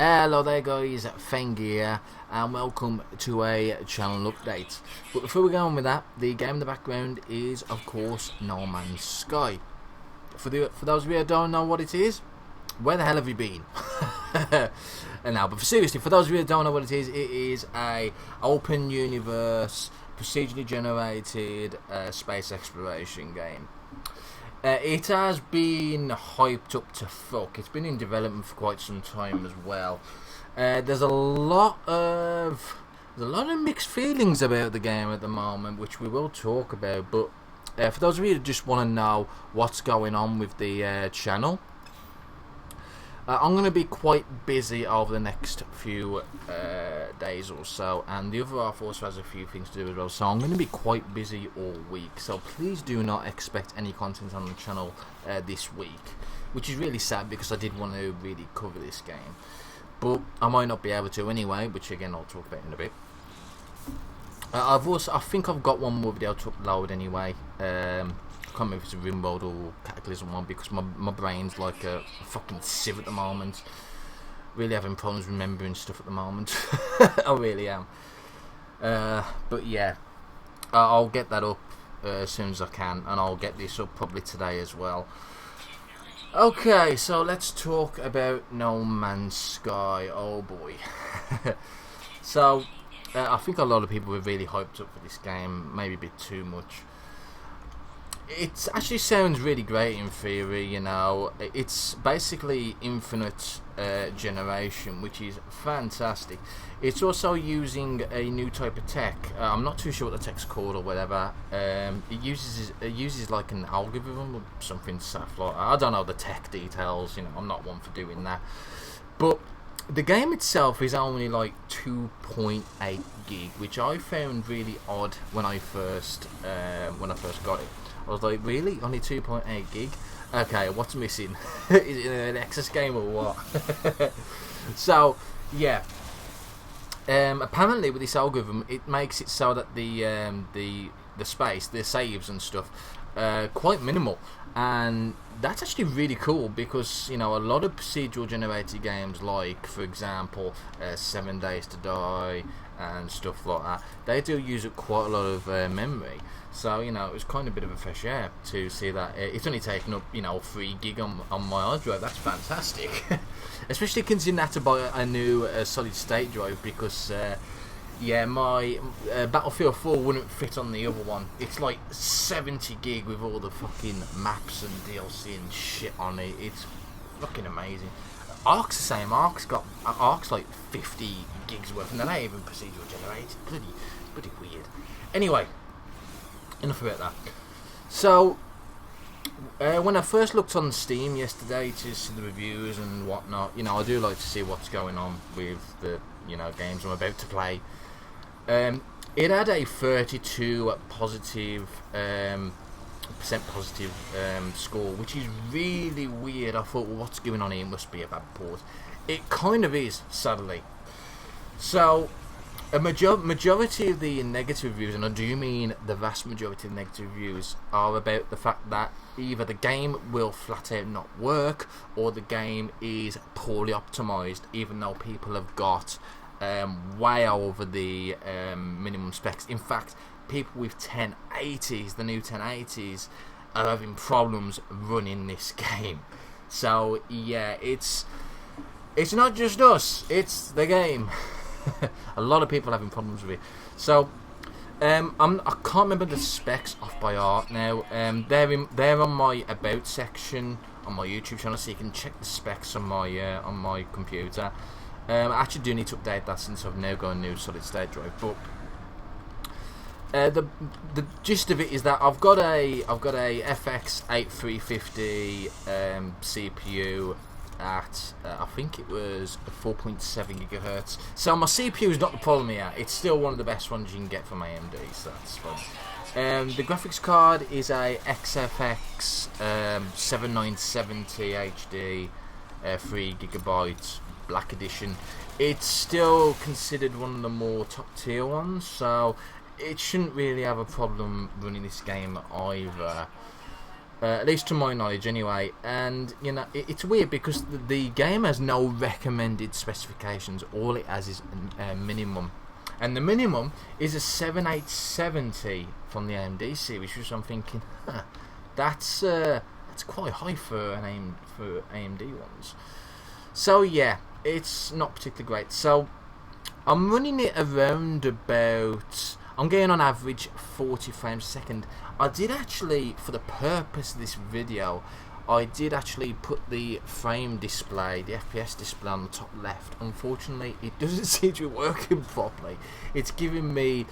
Hello there guys, Feng here, and welcome to a channel update. But before we go on with that, the game in the background is of course No Man's Sky. For those of you who don't know what it is, where the hell have you been? And now, but seriously, for those of you who don't know what it is a open universe, procedurally generated space exploration game. It has been hyped up to fuck. It's been in development for quite some time as well. There's a lot of mixed feelings about the game at the moment, which we will talk about. But for those of you who just want to know what's going on with the channel, I'm going to be quite busy over the next few days or so, and the other half also has a few things to do as well, so I'm going to be quite busy all week, so please do not expect any content on the channel this week, which is really sad because I did want to really cover this game, but I might not be able to anyway, which again I'll talk about in a bit. I think I've got one more video to upload anyway. I can't remember if it's a Rimworld or Cataclysm one, because my brain's like a fucking sieve at the moment. Really having problems remembering stuff at the moment. I really am. But yeah, I'll get that up as soon as I can, and I'll get this up probably today as well. Okay, so let's talk about No Man's Sky. Oh boy. So I think a lot of people were really hyped up for this game, maybe a bit too much. It actually sounds really great in theory, you know. It's basically infinite generation, which is fantastic. It's also using a new type of tech. I'm not too sure what the tech's called or whatever. It uses like an algorithm or something stuff like that. I don't know the tech details, you know. I'm not one for doing that. But the game itself is only like 2.8 gig, which I found really odd when I first got it. I was like, really? Only 2.8 gig? Okay, what's missing? Is it an Nexus game or what? So, yeah. Apparently with this algorithm, it makes it so that the space, the saves and stuff, quite minimal. And that's actually really cool because, you know, a lot of procedural generated games, like, for example, 7 Days to Die and stuff like that, they do use up quite a lot of memory. So, you know, it was kind of a bit of a fresh air to see that it's only taken up, you know, 3 gig on my hard drive. That's fantastic. Especially considering I had to buy a new solid state drive because, yeah, my Battlefield 4 wouldn't fit on the other one. It's like 70 gig with all the fucking maps and DLC and shit on it. It's fucking amazing. Ark's the same. Ark's like 50 gigs worth, and they're not even procedural generated. Bloody weird. Anyway, enough about that. So, when I first looked on Steam yesterday to see the reviews and whatnot, you know, I do like to see what's going on with the, you know, games I'm about to play. It had a 32 positive percent positive score, which is really weird. I thought, well, what's going on here? It must be a bad port. It kind of is, sadly. So, a majority of the negative reviews, and I do mean the vast majority of the negative reviews, are about the fact that either the game will flat out not work, or the game is poorly optimized, even though people have got way over the minimum specs. In fact, people with 1080s, the new 1080s, are having problems running this game. So yeah, it's not just us, it's the game. A lot of people are having problems with it. So I can't remember the specs off by heart now. They're on my about section on my YouTube channel, so you can check the specs on my computer. I actually do need to update that since I've now got a new solid state drive. But the gist of it is that I've got a FX 8350 CPU at I think it was 4.7 gigahertz. So my CPU is not the problem here. It's still one of the best ones you can get from AMD, so that's fun. The graphics card is a XFX 7970 HD 3GB Black Edition. It's still considered one of the more top tier ones, so it shouldn't really have a problem running this game either. At least to my knowledge anyway. And you know, it's weird because the game has no recommended specifications. All it has is a minimum, and the minimum is a 7870 from the AMD series, which I'm thinking, that's quite high for AMD ones. So yeah, it's not particularly great. So I'm running it around about, I'm getting on average 40 frames a second. I did actually, for the purpose of this video, I did actually put the frame display, the FPS display on the top left. Unfortunately, it doesn't seem to be working properly. It's giving me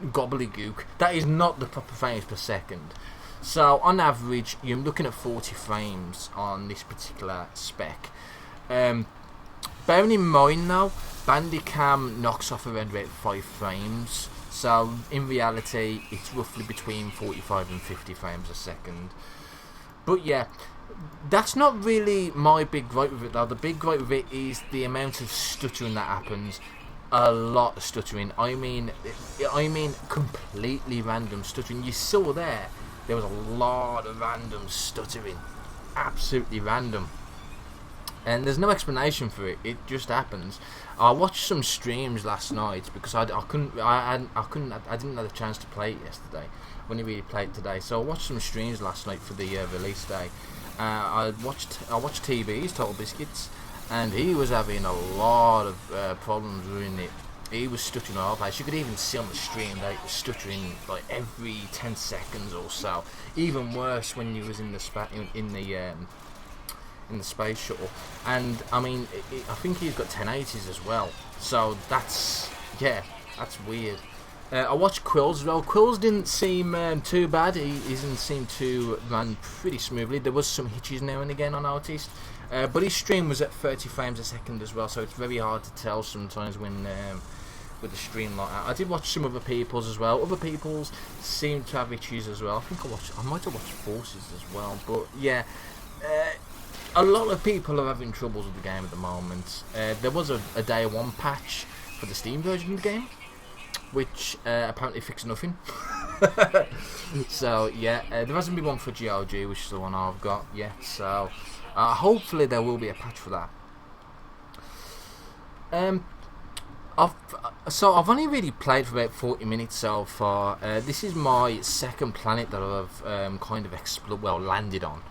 gobbledygook. That is not the proper frames per second. So on average, you're looking at 40 frames on this particular spec. Bearing in mind now, Bandicam knocks off around about 5 frames. So in reality, it's roughly between 45 and 50 frames a second. But yeah, that's not really my big gripe with it though. The big gripe with it is the amount of stuttering that happens. A lot of stuttering. I mean completely random stuttering. You saw there was a lot of random stuttering. Absolutely random. And there's no explanation for it. It just happens. I watched some streams last night because I didn't have the chance to play it yesterday. I only really played it today. So I watched some streams last night for the release day. I watched TV's Total Biscuits, and he was having a lot of problems with it. He was stuttering all over the place. You could even see on the stream that he was stuttering like every 10 seconds or so. Even worse when he was in the space shuttle. And I mean, I think he's got 1080s as well, so that's weird. I watched Quills as well. Quills didn't seem too bad. He didn't seem to run pretty smoothly. There was some hitches now and again, I noticed, but his stream was at 30 frames a second as well, so it's very hard to tell sometimes when with the stream like that. I did watch some other people's as well. Other people's seemed to have issues as well. I might have watched Forces as well, but yeah. A lot of people are having troubles with the game at the moment. There was a day one patch for the Steam version of the game, which apparently fixed nothing. So yeah, there hasn't been one for GOG, which is the one I've got yet. So hopefully there will be a patch for that. I've only really played for about 40 minutes so far. This is my second planet that I've kind of landed on.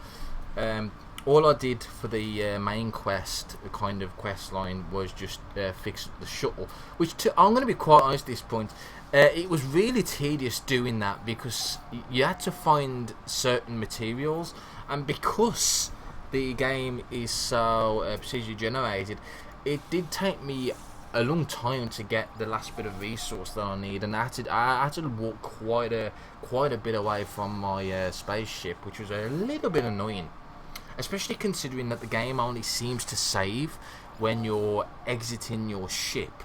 All I did for the main quest, the kind of quest line, was just fix the shuttle. Which, I'm going to be quite honest at this point, it was really tedious doing that because you had to find certain materials, and because the game is so procedurally generated, it did take me a long time to get the last bit of resource that I need, and I had to walk quite a bit away from my spaceship, which was a little bit annoying. Especially considering that the game only seems to save when you're exiting your ship.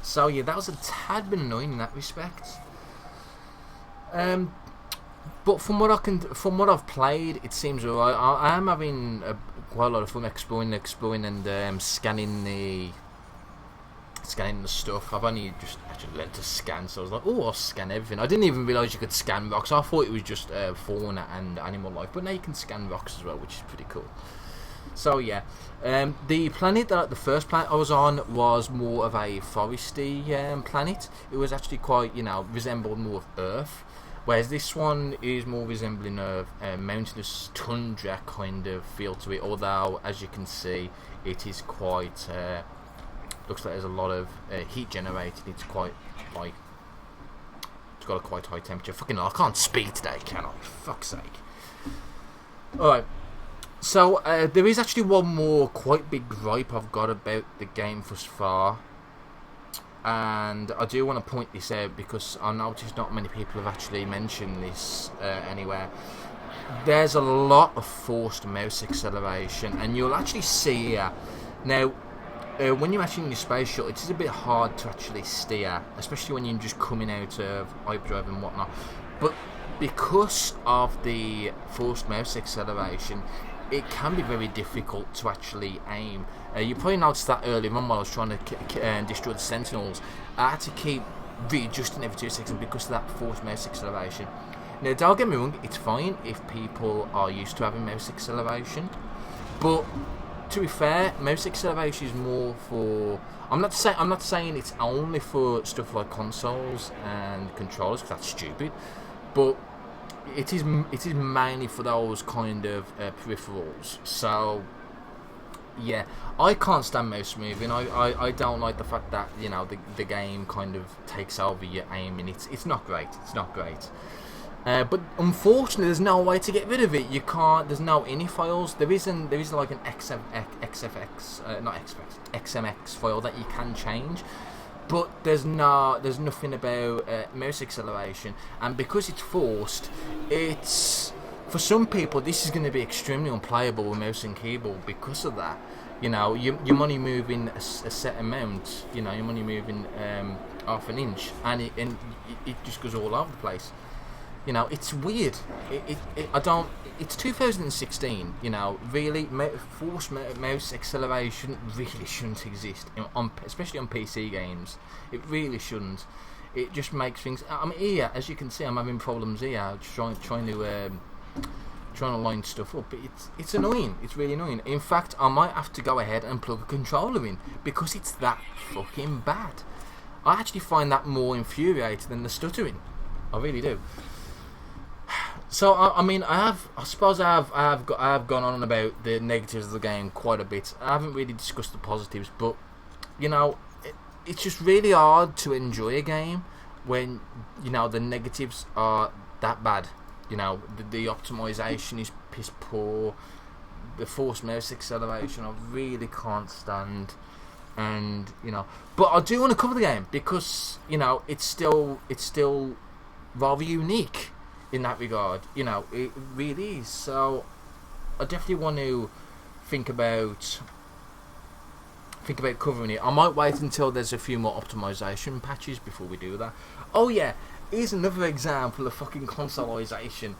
So yeah, that was a tad bit annoying in that respect. But from what I've played, it seems alright. I am having quite a lot of fun exploring and scanning the stuff. I've only just actually learned to scan, so I was like, oh, I'll scan everything. I didn't even realise you could scan rocks. I thought it was just fauna and animal life, but now you can scan rocks as well, which is pretty cool. So yeah, the first planet I was on was more of a foresty planet. It was actually quite, resembled more of Earth, whereas this one is more resembling a mountainous tundra kind of feel to it, although as you can see it is quite looks like there's a lot of heat generated. It's quite like, it's got a quite high temperature. Fucking hell, I can't speak today, can I? Fuck's sake. Alright, so there is actually one more quite big gripe I've got about the game thus far, and I do want to point this out because I noticed not many people have actually mentioned this anywhere. There's a lot of forced mouse acceleration, and you'll actually see here now. When you're actually in your space shuttle, it is a bit hard to actually steer, especially when you're just coming out of hyperdrive and whatnot. But because of the forced mouse acceleration, it can be very difficult to actually aim. You probably noticed that earlier on while I was trying to destroy the Sentinels. I had to keep readjusting every 2 seconds because of that forced mouse acceleration. Now, don't get me wrong, it's fine if people are used to having mouse acceleration, but to be fair, mouse acceleration is more for. I'm not saying it's only for stuff like consoles and controllers, because that's stupid, but it is mainly for those kind of peripherals. So yeah, I can't stand mouse moving. I don't like the fact that, you know, the game kind of takes over your aiming. It's not great. It's not great. But unfortunately, there's no way to get rid of it. You can't. There's no ini files. There is like an XMX file that you can change, but there's nothing about mouse acceleration. And because it's forced, it's, for some people, this is going to be extremely unplayable with mouse and keyboard because of that. You know, you're only moving a set amount. You know, you're only moving half an inch, and it just goes all over the place. You know, it's weird. It's 2016. You know, really, forced mouse acceleration really shouldn't exist, especially on PC games. It really shouldn't. It just makes things. I mean, here, as you can see, I'm having problems here, trying to line stuff up. It's annoying. It's really annoying. In fact, I might have to go ahead and plug a controller in because it's that fucking bad. I actually find that more infuriating than the stuttering. I really do. So I mean, I suppose I have gone on about the negatives of the game quite a bit. I haven't really discussed the positives, but you know, it's just really hard to enjoy a game when, you know, the negatives are that bad. You know, the optimization is piss poor. The forced mouse acceleration I really can't stand, and you know, but I do want to cover the game because, you know, it's still rather unique in that regard. You know, it really is. So I definitely want to think about covering it. I might wait until there's a few more optimization patches before we do that. Oh yeah, here's another example of fucking consoleization.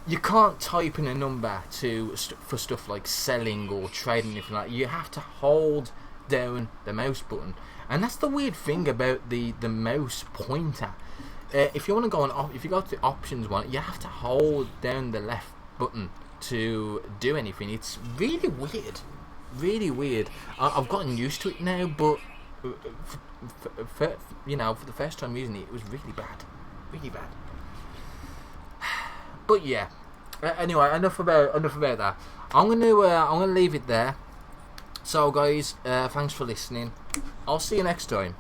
You can't type in a number for stuff like selling or trading, anything like that. You have to hold down the mouse button, and that's the weird thing about the mouse pointer. If you want to go on, if you go to the options one, you have to hold down the left button to do anything. It's really weird, really weird. I've gotten used to it now, but you know, for the first time using it, it was really bad, really bad. But yeah. Anyway, enough about that. I'm gonna leave it there. So guys, thanks for listening. I'll see you next time.